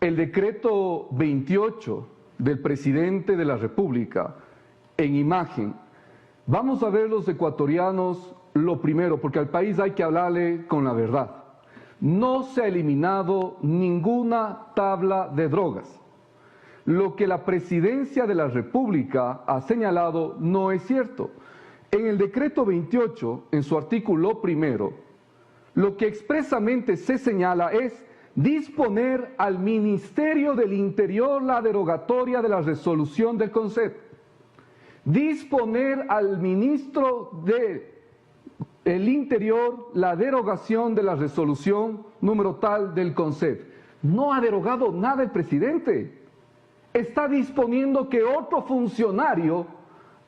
El decreto 28 del presidente de la República, en imagen, vamos a ver los ecuatorianos lo primero, porque al país hay que hablarle con la verdad. No se ha eliminado ninguna tabla de drogas. Lo que la presidencia de la República ha señalado no es cierto. En el decreto 28, en su artículo primero, lo que expresamente se señala es disponer al Ministerio del Interior la derogatoria de la resolución del CONSEP. Disponer al ministro del Interior la derogación de la resolución número tal del CONSEP. No ha derogado nada el presidente. Está disponiendo que otro funcionario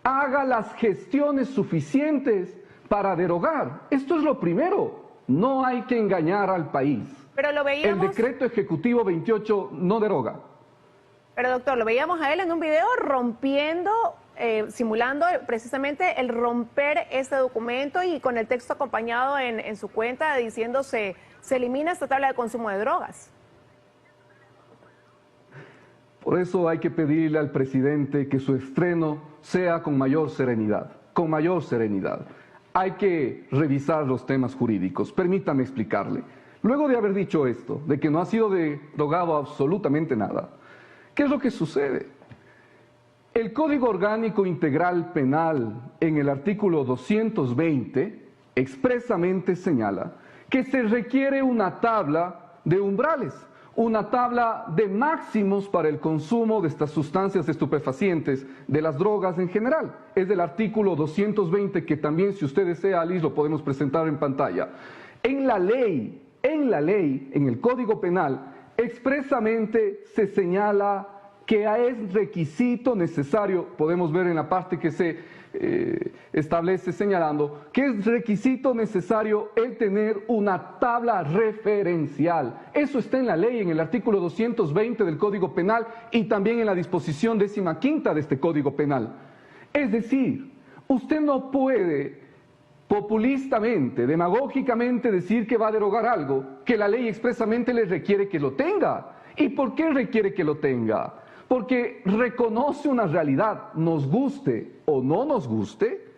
haga las gestiones suficientes para derogar. Esto es lo primero. No hay que engañar al país. Pero lo veíamos... El decreto ejecutivo 28 no deroga. Pero doctor, lo veíamos a él en un video rompiendo, simulando precisamente el romper este documento y con el texto acompañado en su cuenta diciendo se elimina esta tabla de consumo de drogas. Por eso hay que pedirle al presidente que su estreno sea con mayor serenidad, con mayor serenidad. Hay que revisar los temas jurídicos. Permítame explicarle. Luego de haber dicho esto, de que no ha sido derogado absolutamente nada, ¿qué es lo que sucede? El Código Orgánico Integral Penal, en el artículo 220, expresamente señala que se requiere una tabla de umbrales, una tabla de máximos para el consumo de estas sustancias estupefacientes, de las drogas en general. Es del artículo 220 que también, si usted desea, Alice, lo podemos presentar en pantalla. En la ley, en el Código Penal, expresamente se señala que es requisito necesario, podemos ver en la parte que se establece señalando, que es requisito necesario el tener una tabla referencial. Eso está en la ley, en el artículo 220 del Código Penal y también en la disposición 15ª de este Código Penal. Es decir, usted no puede populistamente, demagógicamente decir que va a derogar algo que la ley expresamente le requiere que lo tenga. ¿Y por qué requiere que lo tenga? Porque reconoce una realidad, nos guste o no nos guste,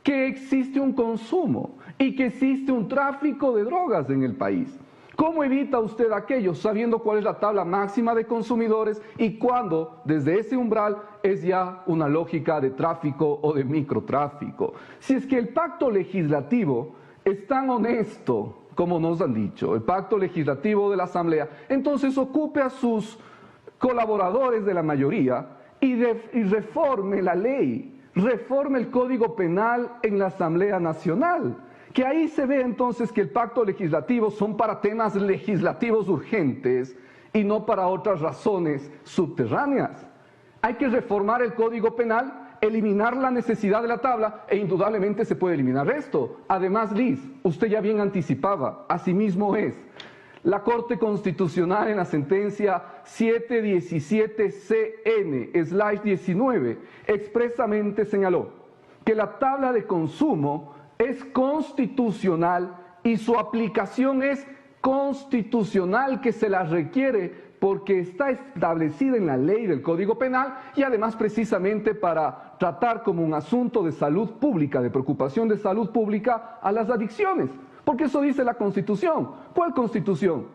que existe un consumo y que existe un tráfico de drogas en el país. ¿Cómo evita usted aquello sabiendo cuál es la tabla máxima de consumidores y cuándo desde ese umbral es ya una lógica de tráfico o de microtráfico? Si es que el pacto legislativo es tan honesto como nos han dicho, el pacto legislativo de la Asamblea, entonces ocupe a sus colaboradores de la mayoría y reforme la ley, reforme el Código Penal en la Asamblea Nacional. Que ahí se ve entonces que el pacto legislativo son para temas legislativos urgentes y no para otras razones subterráneas. Hay que reformar el Código Penal, eliminar la necesidad de la tabla e indudablemente se puede eliminar esto. Además, Liz, usted ya bien anticipaba, asimismo es. La Corte Constitucional en la sentencia 717-CN/19 expresamente señaló que la tabla de consumo es constitucional y su aplicación es constitucional, que se la requiere porque está establecida en la ley del Código Penal y además precisamente para tratar como un asunto de salud pública, de preocupación de salud pública a las adicciones. Porque eso dice la Constitución. ¿Cuál Constitución?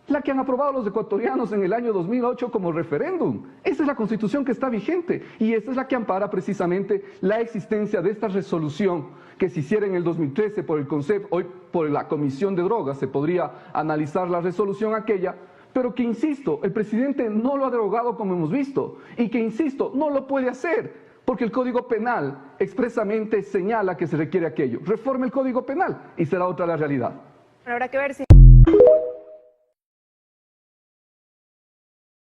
La que han aprobado los ecuatorianos en el año 2008 como referéndum. Esa es la Constitución que está vigente y esa es la que ampara precisamente la existencia de esta resolución que se hiciera en el 2013 por el CONSEP, hoy por la Comisión de Drogas se podría analizar la resolución aquella, pero que, insisto, el presidente no lo ha derogado como hemos visto y que, insisto, no lo puede hacer. Porque el Código Penal expresamente señala que se requiere aquello. Reforme el Código Penal y será otra la realidad. Habrá que ver si